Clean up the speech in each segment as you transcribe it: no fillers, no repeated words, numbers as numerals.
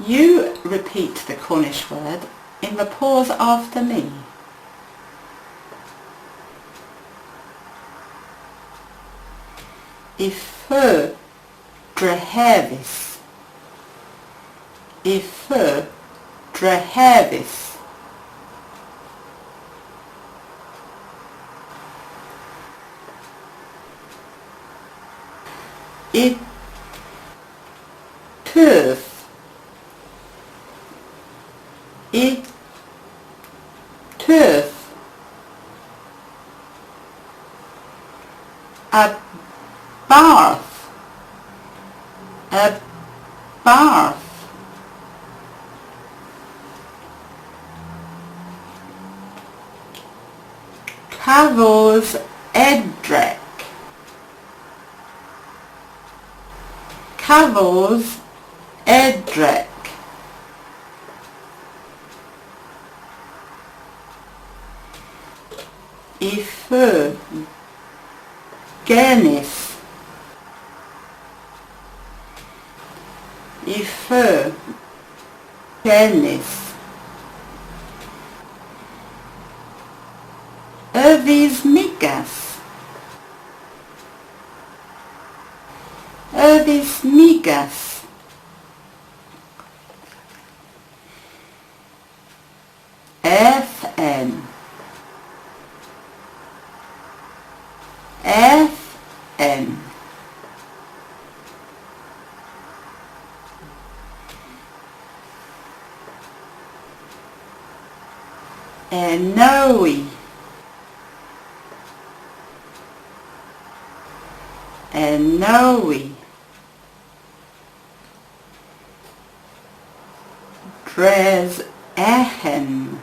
You repeat the Cornish word in the pause after me. Ife drehefis. Ife drehefis. I turf. I turf. A bath. A bath. Cafodd edrec. Cafodd edrec. Ife gennis. Ife gennis. Ydys migas. Ydys migas. FN. FN. Enoi. Enoi. Dres echen.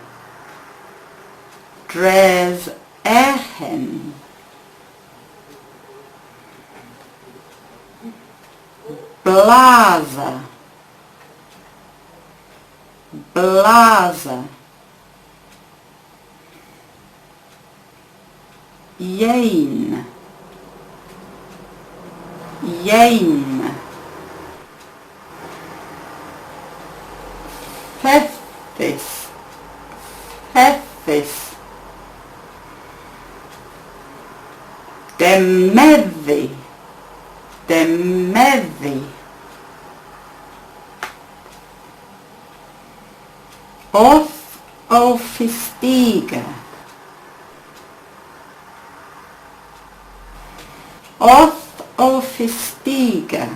Dres echen. Blaza. Blaza. Yein. Yein. Fethis. Fethis. Demeddi. Demeddi. Off offistiga. Off offistiga.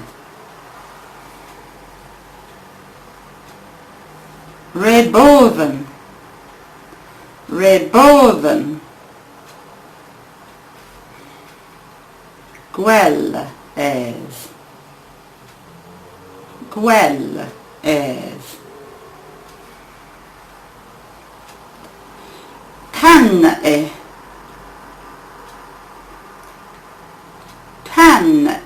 Reboven. Reboven. Gwell es. Gwell es. Tanne. Tanne.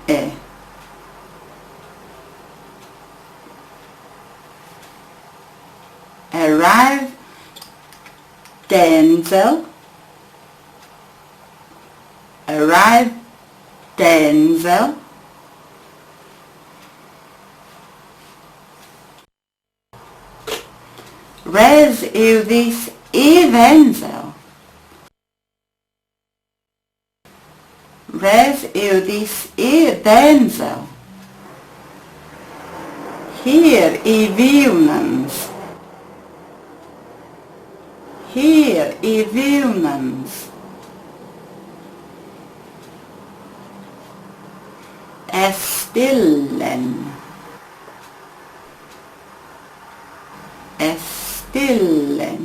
Arrive. Denzel. Arrive. Denzel. Res eudis evenzel. Res eudis evenzel. Hier eviunans. Hier eviunans. Estillen. Estillen.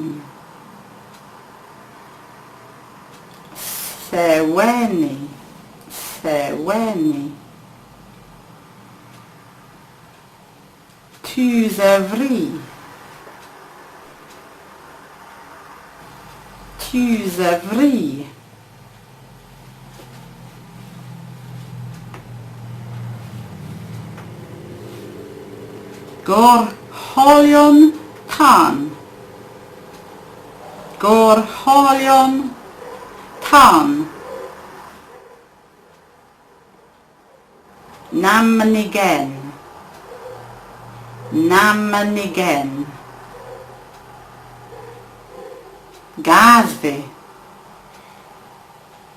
Seweni. Seweni. Tusevri. Tusevri. Gorholion tan. Gorholion tan. Namnigen. Namanigen. Gazvi.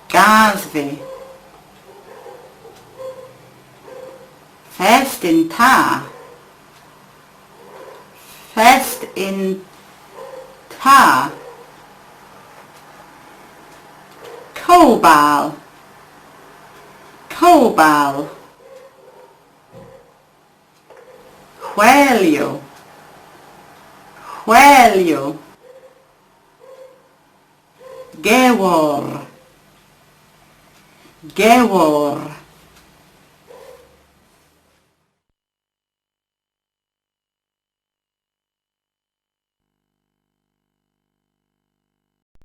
Gazvi. Fest in ta. Fest in ta. Kobal. Kobal. Huelio. Huelio. Gewor. Gewor.